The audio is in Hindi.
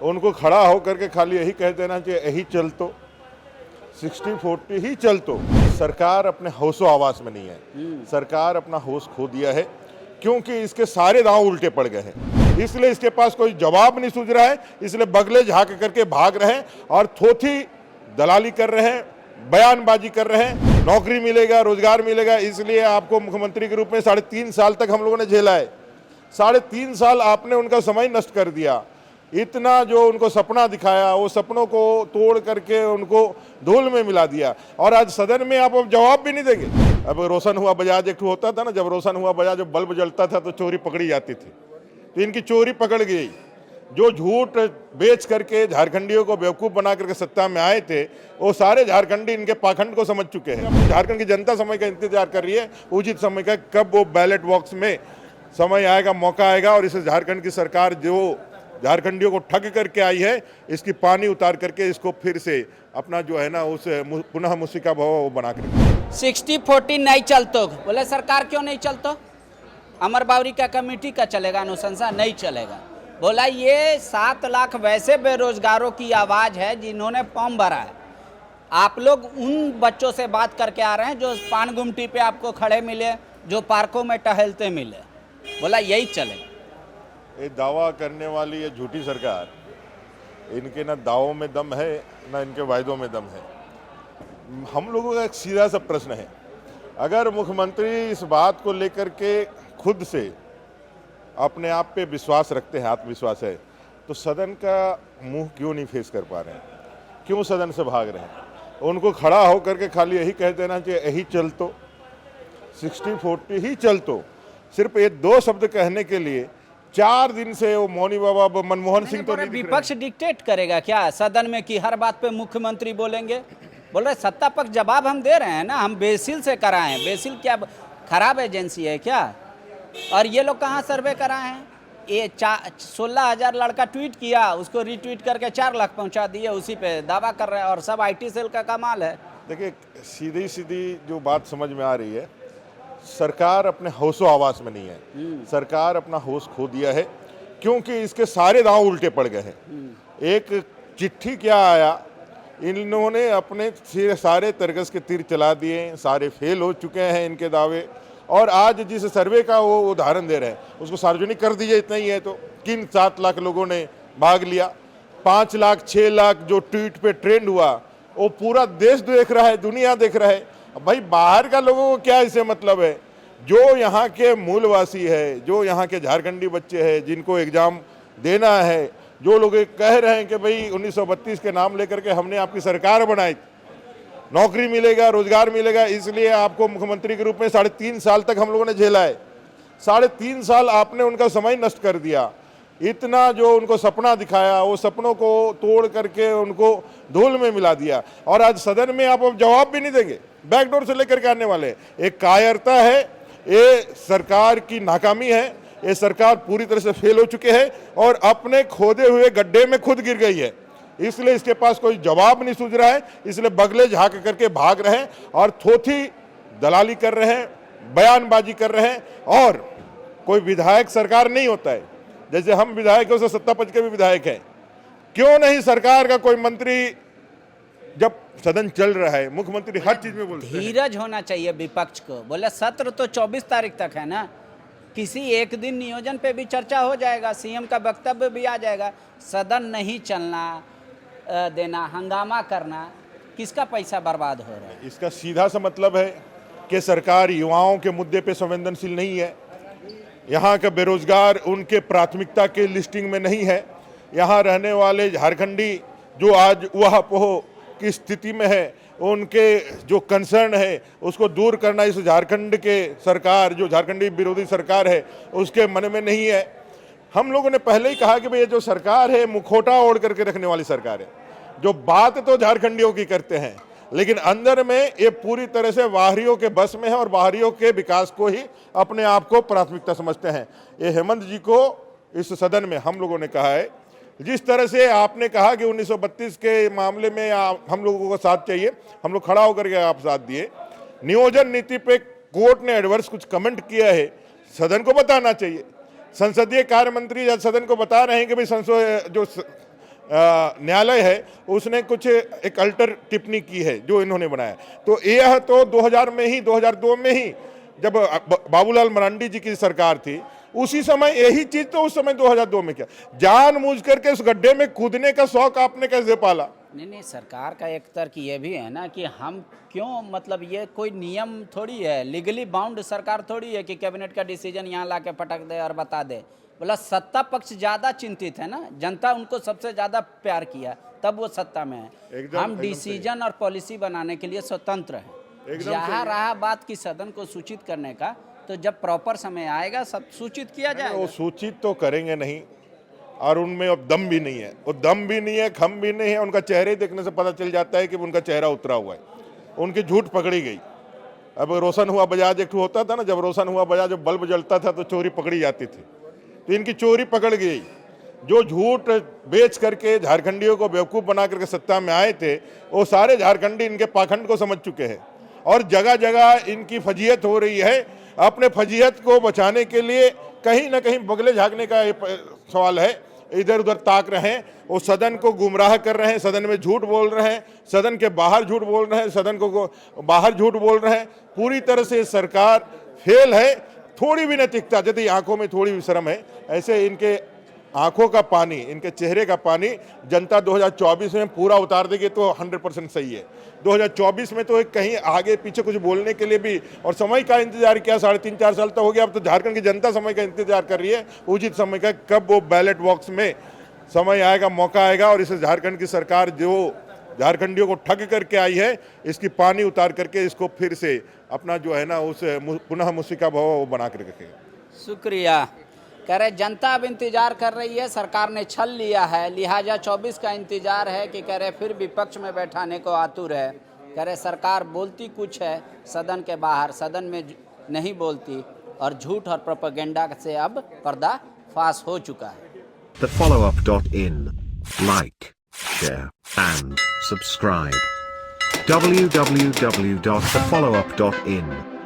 उनको खड़ा होकर के खाली यही कह देना चाहिए, यही चल तो 60-40 ही चल तो। सरकार अपने होशो आवास में नहीं है, सरकार अपना होश खो दिया है, क्योंकि इसके सारे दांव उल्टे पड़ गए हैं। इसलिए इसके पास कोई जवाब नहीं सूझ रहा है, इसलिए बगले झाँक करके भाग रहे हैं और थोथी दलाली कर रहे हैं, बयानबाजी कर रहे हैं। नौकरी मिलेगा, रोजगार मिलेगा, इसलिए आपको मुख्यमंत्री के रूप में 3.5 साल तक हम लोगों ने झेला है। 3.5 साल आपने उनका समय नष्ट कर दिया। इतना जो उनको सपना दिखाया, वो सपनों को तोड़ करके उनको धूल में मिला दिया। और आज सदन में आप अब जवाब भी नहीं देंगे। अब रोशन हुआ बजाज एक होता था ना, जब रोशन हुआ बजाज, जब बल्ब जलता था तो चोरी पकड़ी जाती थी, तो इनकी चोरी पकड़ गई। जो झूठ बेच करके झारखंडियों को बेवकूफ़ बना करके सत्ता में आए थे, वो सारे झारखंडी इनके पाखंड को समझ चुके हैं। झारखंड की जनता समय का इंतजार कर रही है, उचित समय का, कब वो बैलेट बॉक्स में समय आएगा, मौका आएगा और इसे झारखंड की सरकार जो झारखंडियों को ठग करके आई है, इसकी पानी उतार करके इसको फिर से अपना जो है ना उस पुनः मुसिका भाव वो बना कर 60-40 नहीं चलतो। बोले सरकार क्यों नहीं चलतो? अमर बावरी का कमेटी का चलेगा, अनुशंसा नहीं चलेगा। बोला ये 7 लाख वैसे बेरोजगारों की आवाज़ है जिन्होंने फॉर्म भरा है। आप लोग उन बच्चों से बात करके आ रहे हैं जो पान गुमटी पे आपको खड़े मिले, जो पार्कों में टहलते मिले। बोला यही चलेगा। ये दावा करने वाली ये झूठी सरकार, इनके ना दावों में दम है ना इनके वायदों में दम है। हम लोगों का एक सीधा सा प्रश्न है, अगर मुख्यमंत्री इस बात को लेकर के खुद से अपने आप पे विश्वास रखते हैं, आत्मविश्वास है, तो सदन का मुंह क्यों नहीं फेस कर पा रहे हैं, क्यों सदन से भाग रहे हैं? उनको खड़ा होकर के खाली यही कह देना चाहिए, यही चल तो 60-40 ही चल तो। सिर्फ ये 2 शब्द कहने के लिए 4 दिन से वो मौनी बाबा मनमोहन सिंह तो नहीं दिख रहे। विपक्ष डिक्टेट करेगा क्या सदन में कि हर बात पे मुख्यमंत्री बोलेंगे? बोल रहे सत्ता पक्ष जवाब हम दे रहे हैं ना, हम बेसिल से कराए हैं। बेसिल क्या खराब एजेंसी है क्या? और ये लोग कहाँ सर्वे कराए हैं? ये 16,000 लड़का ट्वीट किया, उसको रीट्वीट करके 4 लाख पहुंचा दिए, उसी पे दावा कर रहे हैं। और सब IT सेल का कमाल है। देखिए, सीधी सीधी जो बात समझ में आ रही है, सरकार अपने होशो आवास में नहीं है, सरकार अपना होश खो दिया है, क्योंकि इसके सारे दांव उल्टे पड़ गए हैं। एक चिट्ठी क्या आया, इन्होंने अपने सारे तरगस के तीर चला दिए, सारे फेल हो चुके हैं इनके दावे। और आज जिस सर्वे का वो उदाहरण दे रहे हैं, उसको सार्वजनिक कर दीजिए, इतना ही है तो। किन 7 लाख लोगों ने भाग लिया? 5 लाख 6 लाख जो ट्वीट पे ट्रेंड हुआ, वो पूरा देश देख रहा है, दुनिया देख रहा है। भाई बाहर का लोगों को क्या इससे मतलब है? जो यहाँ के मूलवासी है, जो यहाँ के झारखंडी बच्चे हैं जिनको एग्जाम देना है, जो लोग कह रहे हैं कि भाई 1932 के नाम लेकर के हमने आपकी सरकार बनाई, नौकरी मिलेगा, रोजगार मिलेगा, इसलिए आपको मुख्यमंत्री के रूप में 3.5 साल तक हम लोगों ने झेला है। 3.5 साल आपने उनका समय नष्ट कर दिया। इतना जो उनको सपना दिखाया, वो सपनों को तोड़ करके उनको धूल में मिला दिया। और आज सदन में आप अब जवाब भी नहीं देंगे, बैकडोर से लेकर के आने वाले। एक कायरता है, ये सरकार की नाकामी है, ये सरकार पूरी तरह से फेल हो चुके हैं और अपने खोदे हुए गड्ढे में खुद गिर गई है। इसलिए इसके पास कोई जवाब नहीं सूझ रहा है, इसलिए बगले झाँक करके भाग रहे हैं और थोथी दलाली कर रहे हैं, बयानबाजी कर रहे हैं। और कोई विधायक सरकार नहीं होता है, जैसे हम विधायक हैं, सत्ता पक्ष के भी विधायक हैं। क्यों नहीं सरकार का कोई मंत्री, जब सदन चल रहा है, मुख्यमंत्री हर चीज में बोलते हैं। धीरज होना चाहिए विपक्ष को। बोले सत्र तो 24 तारीख तक है ना, किसी एक दिन नियोजन पे भी चर्चा हो जाएगा, सीएम का वक्तव्य भी आ जाएगा। सदन नहीं चलना देना, हंगामा करना, किसका पैसा बर्बाद हो रहा है? इसका सीधा सा मतलब है कि सरकार युवाओं के मुद्दे पे संवेदनशील नहीं है। यहाँ का बेरोजगार उनके प्राथमिकता के लिस्टिंग में नहीं है। यहाँ रहने वाले झारखंडी जो आज ऊहा-पोह की स्थिति में है, उनके जो कंसर्न है उसको दूर करना इस झारखंड के सरकार, जो झारखंडी विरोधी सरकार है, उसके मन में नहीं है। हम लोगों ने पहले ही कहा कि भाई ये जो सरकार है मुखौटा ओढ़ करके रखने वाली सरकार है। जो बात तो झारखंडियों की करते हैं, लेकिन अंदर में ये पूरी तरह से बाहरियों के बस में है और बाहरियों के विकास को ही अपने आप को प्राथमिकता समझते हैं। ये हेमंत जी को इस सदन में हम लोगों ने कहा है, जिस तरह से आपने कहा कि 1932 के मामले में हम लोगों को साथ चाहिए, हम लोग खड़ा होकर के आप साथ दिए। नियोजन नीति पे कोर्ट ने एडवर्स कुछ कमेंट किया है, सदन को बताना चाहिए। संसदीय कार्य मंत्री जब सदन को बता रहे हैं कि भाई जो न्यायालय है उसने कुछ एक अल्टर टिप्पणी की है जो इन्होंने बनाया। तो यह तो 2000 में ही 2002 में ही जब बाबूलाल मरांडी जी की सरकार थी उसी समय यही चीज तो उस समय 2002 में किया। जानबूझ करके उस गड्ढे में कूदने का शौक आपने कैसे पाला? नहीं, सरकार का एक तर्क ये भी है ना कि हम क्यों, मतलब ये कोई नियम थोड़ी है, लीगली बाउंड सरकार थोड़ी है कि कैबिनेट का डिसीजन यहाँ ला के पटक दे और बता दे। बोला सत्ता पक्ष ज़्यादा चिंतित है ना, जनता उनको सबसे ज़्यादा प्यार किया तब वो सत्ता में है। हम डिसीजन और पॉलिसी बनाने के लिए स्वतंत्र हैं। जहाँ रहा बात की सदन को सूचित करने का, तो जब प्रॉपर समय आएगा सब सूचित किया जाएगा। वो सूचित तो करेंगे नहीं और उनमें अब दम भी नहीं है, वो दम भी नहीं है, खम भी नहीं है। उनका चेहरे देखने से पता चल जाता है कि उनका चेहरा उतरा हुआ है, उनकी झूठ पकड़ी गई। अब रोशन हुआ बजाज एक होता था ना, जब रोशन हुआ बजाज जब बल्ब जलता था तो चोरी पकड़ी जाती थी, तो इनकी चोरी पकड़ गई। जो झूठ बेच करके झारखंडियों को बेवकूफ़ बना करके सत्ता में आए थे वो सारे झारखंडी इनके पाखंड को समझ चुके हैं और जगह जगह इनकी फजीहत हो रही है। अपने फजीहत को बचाने के लिए कहीं ना कहीं बगले झाँकने का सवाल है, इधर उधर ताक रहे हैं, वो सदन को गुमराह कर रहे हैं, सदन में झूठ बोल रहे हैं, सदन के बाहर झूठ बोल रहे हैं, सदन को बाहर झूठ बोल रहे हैं। पूरी तरह से सरकार फेल है। थोड़ी भी नैतिकता, यदि आंखों में थोड़ी भी शर्म है, ऐसे इनके आंखों का पानी, इनके चेहरे का पानी जनता 2024 में पूरा उतार देगी तो 100% सही है। 2024 में तो कहीं आगे पीछे कुछ बोलने के लिए भी और समय का इंतजार किया, 3.5-4 साल तो हो गया। अब तो झारखंड की जनता समय का इंतजार कर रही है, उचित समय का, कब वो बैलेट बॉक्स में समय आएगा, मौका आएगा और इसे झारखंड की सरकार जो झारखंडियों को ठग करके आई है इसकी पानी उतार करके इसको फिर से अपना जो है ना उस पुनः मुस्लिका भव वो बना कर रखे। शुक्रिया। कह रहे जनता अब इंतजार कर रही है, सरकार ने छल लिया है, लिहाजा 24 का इंतजार है कि कह रहे फिर विपक्ष में बैठाने को आतुर है। कह रहे सरकार बोलती कुछ है सदन के बाहर, सदन में नहीं बोलती और झूठ और प्रोपेगेंडा से अब पर्दा फाश हो चुका है। thefollowup.in. Like, share and subscribe. www.thefollowup.in